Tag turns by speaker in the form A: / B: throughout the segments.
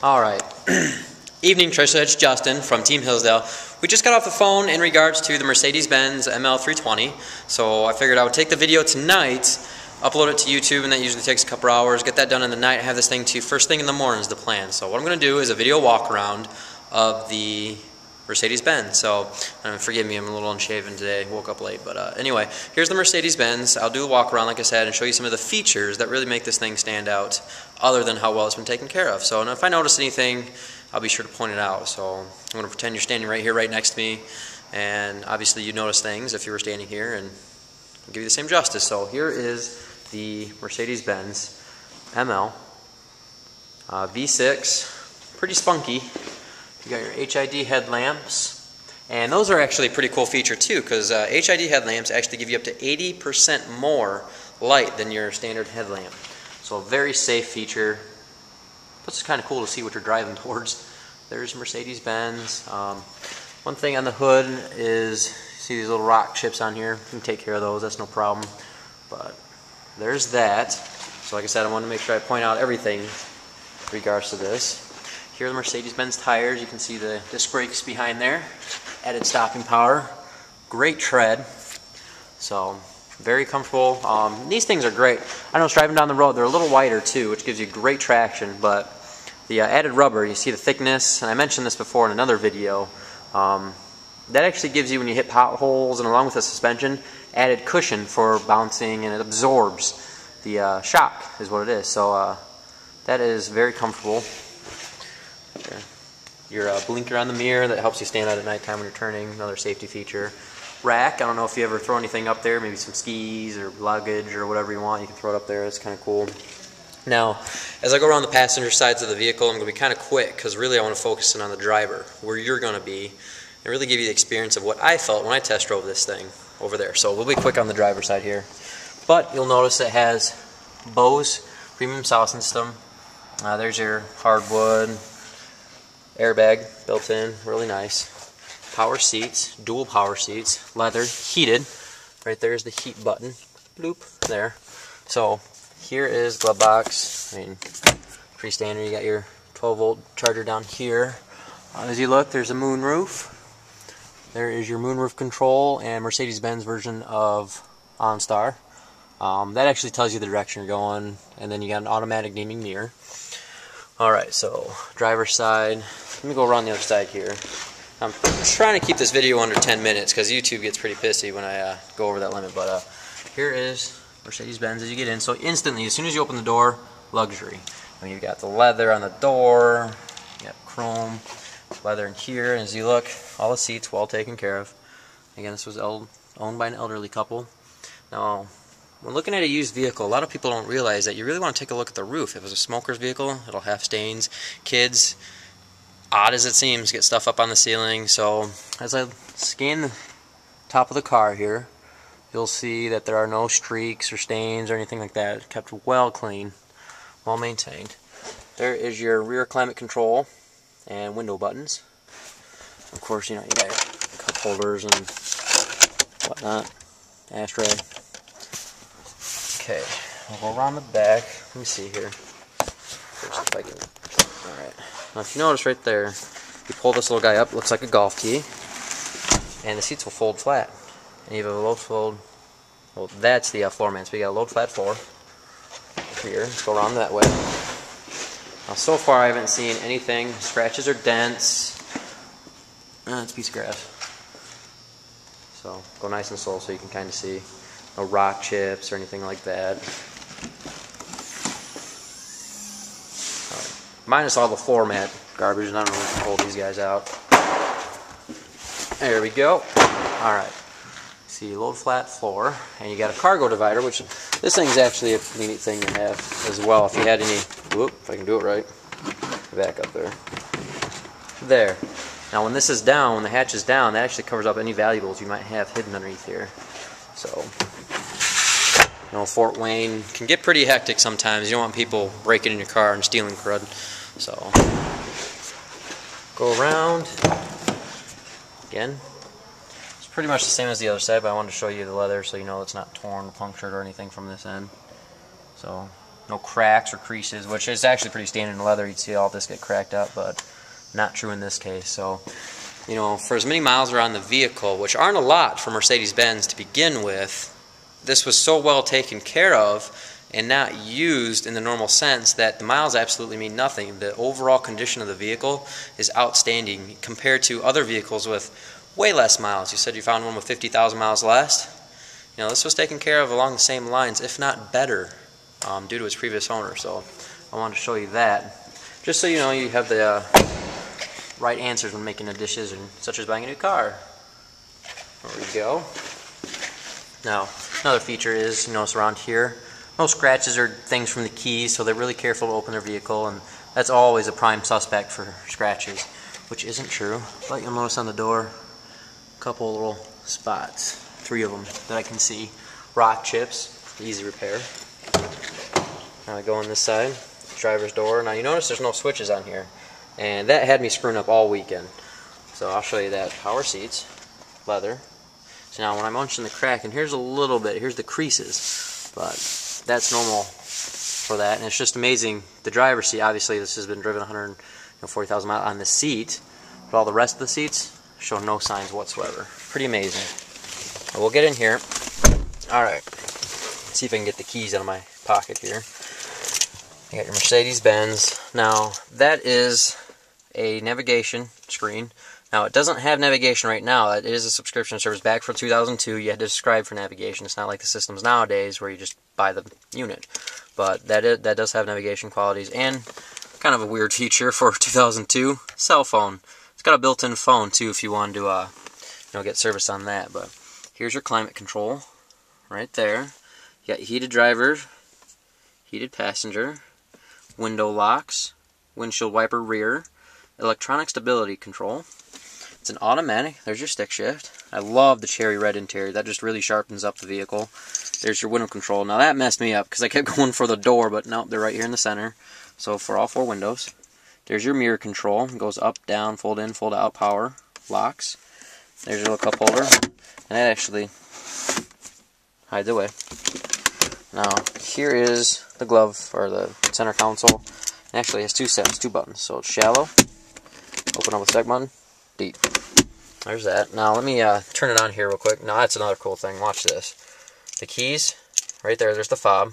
A: Alright, evening Tricia, it's Justin from Team Hillsdale. We just got off the phone in regards to the Mercedes Benz ML320, so I figured I would take the video tonight, upload it to YouTube, and that usually takes a couple hours, get that done in the night, have this thing to you first thing in the morning is the plan. So what I'm going to do is a video walk around of the Mercedes Benz. So forgive me, I'm a little unshaven today, woke up late, but anyway, here's the Mercedes Benz. I'll do a walk around like I said and show you some of the features that really make this thing stand out other than how well it's been taken care of. So and if I notice anything, I'll be sure to point it out. So I'm going to pretend you're standing right here right next to me, and obviously you notice things if you were standing here, and I'll give you the same justice. So here is the Mercedes Benz ML V6, pretty spunky. You got your HID headlamps, and those are actually a pretty cool feature too, because HID headlamps actually give you up to 80% more light than your standard headlamp. So a very safe feature. Plus it's kind of cool to see what you're driving towards. There's Mercedes-Benz. One thing on the hood is, you see these little rock chips on here. You can take care of those, that's no problem. But there's that. So like I said, I wanted to make sure I point out everything in regards to this. Here are the Mercedes-Benz tires. You can see the disc brakes behind there. Added stopping power. Great tread. So, very comfortable. These things are great. I know driving down the road, they're a little wider too, which gives you great traction, but the added rubber, you see the thickness, and I mentioned this before in another video, that actually gives you, when you hit potholes and along with the suspension, added cushion for bouncing, and it absorbs the shock, is what it is. So, that is very comfortable. Your blinker on the mirror that helps you stand out at nighttime when you're turning, another safety feature. Rack, I don't know if you ever throw anything up there, maybe some skis or luggage or whatever you want, you can throw it up there, it's kind of cool. Now, as I go around the passenger sides of the vehicle, I'm going to be kind of quick because really I want to focus in on the driver, where you're going to be, and really give you the experience of what I felt when I test drove this thing over there. So we'll be quick on the driver's side here. But you'll notice it has Bose premium sound system. There's your hardwood airbag built in, really nice. Power seats, dual power seats, leather, heated. Right there is the heat button. Bloop, there. So here is glove box. I mean, pretty standard. You got your 12-volt charger down here. As you look, there's a moonroof. There is your moonroof control and Mercedes-Benz version of OnStar. That actually tells you the direction you're going, and then you got an automatic dimming mirror. Alright, so driver's side. Let me go around the other side here. I'm trying to keep this video under 10 minutes because YouTube gets pretty pissy when I go over that limit. But here is Mercedes-Benz as you get in. So instantly, as soon as you open the door, luxury. I mean, you've got the leather on the door, you got chrome, leather in here, and as you look, all the seats well taken care of. Again, this was owned by an elderly couple. Now, when looking at a used vehicle, a lot of people don't realize that you really want to take a look at the roof. If it's a smoker's vehicle, it'll have stains. Kids, odd as it seems, get stuff up on the ceiling. So as I scan the top of the car here, you'll see that there are no streaks or stains or anything like that. It's kept well clean, well maintained. There is your rear climate control and window buttons. Of course, you know, you got your cup holders and whatnot, ashtray. Okay, we'll go around the back. Let me see here. First, if I can. Alright. Now, if you notice right there, you pull this little guy up, it looks like a golf tee, and the seats will fold flat. And you have a load fold. Well, that's the floor mat, so you got a load flat floor here. Let's go around that way. Now, so far, I haven't seen anything, scratches or dents. It's a piece of grass. So, go nice and slow so you can kind of see. No rock chips or anything like that. Minus all the floor mat garbage, and I don't know if I can hold these guys out. There we go. Alright. See, load flat floor, and you got a cargo divider, which this thing's actually a pretty neat thing to have as well. If you had any, whoop, if I can do it right, back up there. There. Now when this is down, when the hatch is down, that actually covers up any valuables you might have hidden underneath here. So, you know, Fort Wayne can get pretty hectic sometimes. You don't want people breaking in your car and stealing crud. So, go around. Again, it's pretty much the same as the other side, but I wanted to show you the leather so you know it's not torn, punctured, or anything from this end. So, no cracks or creases, which is actually pretty standard in leather. You'd see all this get cracked up, but not true in this case. So, you know, for as many miles are on the vehicle, which aren't a lot for Mercedes-Benz to begin with, this was so well taken care of and not used in the normal sense that the miles absolutely mean nothing. The overall condition of the vehicle is outstanding compared to other vehicles with way less miles. You said you found one with 50,000 miles less. You know, this was taken care of along the same lines, if not better, due to its previous owner. So I wanted to show you that, just so you know you have the right answers when making a decision, such as buying a new car. There we go. Now, another feature is, you notice around here, no scratches or things from the keys, so they're really careful to open their vehicle, and that's always a prime suspect for scratches, which isn't true. But you'll notice on the door, a couple little spots, 3 of them that I can see. Rock chips, easy repair. Now I go on this side, driver's door. Now you notice there's no switches on here, and that had me screwing up all weekend. So I'll show you that. Power seats, leather. So now when I mention the crack, and here's a little bit, here's the creases, but that's normal for that. And it's just amazing. The driver's seat, obviously this has been driven 140,000 miles on the seat, but all the rest of the seats show no signs whatsoever. Pretty amazing. But we'll get in here. Alright, see if I can get the keys out of my pocket here. You got your Mercedes-Benz. Now that is a navigation screen. Now, it doesn't have navigation right now. It is a subscription service. Back for 2002, you had to subscribe for navigation. It's not like the systems nowadays where you just buy the unit. But that does have navigation qualities. And kind of a weird feature for 2002, cell phone. It's got a built-in phone, too, if you want to get service on that. But here's your climate control right there. You got heated driver, heated passenger, window locks, windshield wiper rear, electronic stability control. It's an automatic. There's your stick shift. I love the cherry red interior. That just really sharpens up the vehicle. There's your window control. Now that messed me up because I kept going for the door, but no, they're right here in the center. So for all 4 windows. There's your mirror control. It goes up, down, fold in, fold out, power, locks. There's your little cup holder. And that actually hides away. Now here is the glove, or the center console. It actually has 2 settings, 2 buttons. So it's shallow. Open up with select button. Deep. There's that. Now let me turn it on here real quick. Now that's another cool thing. Watch this. The keys, right there. There's the fob.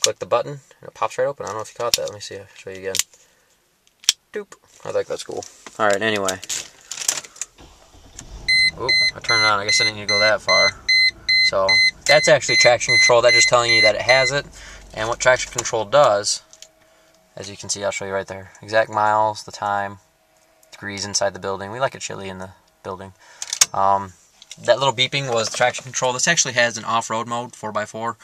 A: Click the button, and it pops right open. I don't know if you caught that. Let me see. I'll show you again. Doop. I think that's cool. All right. Anyway. Oop. I turned it on. I guess I didn't need to go that far. So that's actually traction control. That's just telling you that it has it. And what traction control does, as you can see, I'll show you right there. Exact miles, the time, degrees inside the building. We like it chilly in the building. That little beeping was traction control. This actually has an off-road mode, 4x4.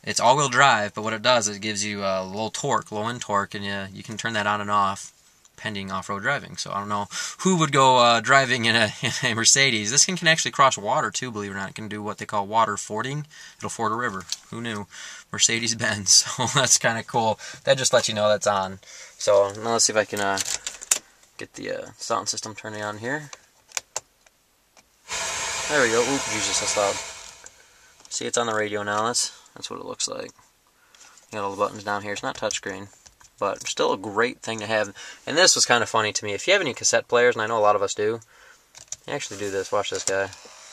A: It's all-wheel drive, but what it does is it gives you a low torque, low-end torque, and you can turn that on and off pending off-road driving. So I don't know who would go driving in a Mercedes. This can actually cross water too, believe it or not. It can do what they call water fording. It'll ford a river. Who knew? Mercedes-Benz. So that's kind of cool. That just lets you know that's on. So now let's see if I can get the sound system turning on here. There we go. Oop, Jesus, that's loud. See, it's on the radio now. That's what it looks like. You got all the buttons down here. It's not touchscreen, but still a great thing to have. And this was kind of funny to me. If you have any cassette players, and I know a lot of us do, you actually do this. Watch this guy.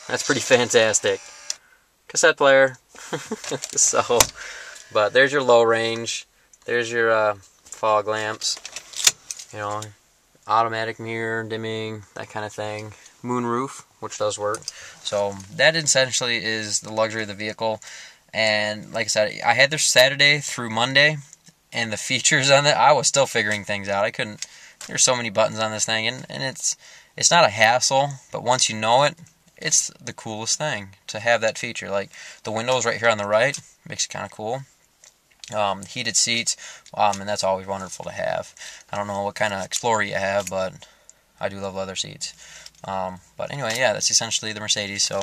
A: That's pretty fantastic. Cassette player. So, but there's your low range. There's your fog lamps. You know, automatic mirror, dimming, that kind of thing. Moonroof, which does work. So that essentially is the luxury of the vehicle. And like I said, I had this Saturday through Monday, and the features on it, I was still figuring things out. I couldn't. There's so many buttons on this thing, and it's not a hassle, but once you know it, it's the coolest thing to have that feature. Like the windows right here on the right, makes it kind of cool. Heated seats, and that's always wonderful to have. I don't know what kind of Explorer you have, but I do love leather seats. But anyway, yeah, that's essentially the Mercedes. So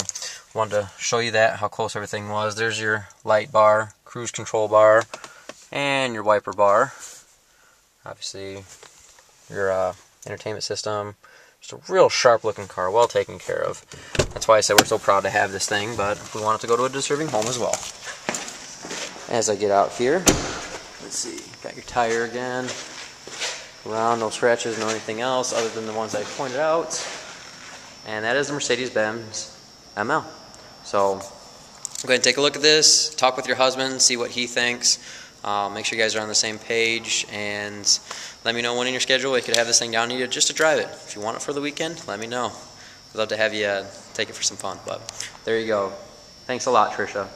A: wanted to show you that, how close everything was. There's your light bar, cruise control bar, and your wiper bar. Obviously, your entertainment system. Just a real sharp looking car, well taken care of. That's why I said we're so proud to have this thing, but we want it to go to a deserving home as well. As I get out here, Let's see, got your tire again. Around, no scratches, no anything else other than the ones I pointed out. And that is the Mercedes-Benz ML. So go ahead and take a look at this, talk with your husband, see what he thinks. Make sure you guys are on the same page, and let me know when in your schedule we could have this thing down to you just to drive it. If you want it for the weekend, let me know. I'd love to have you take it for some fun. But there you go. Thanks a lot, Tricia.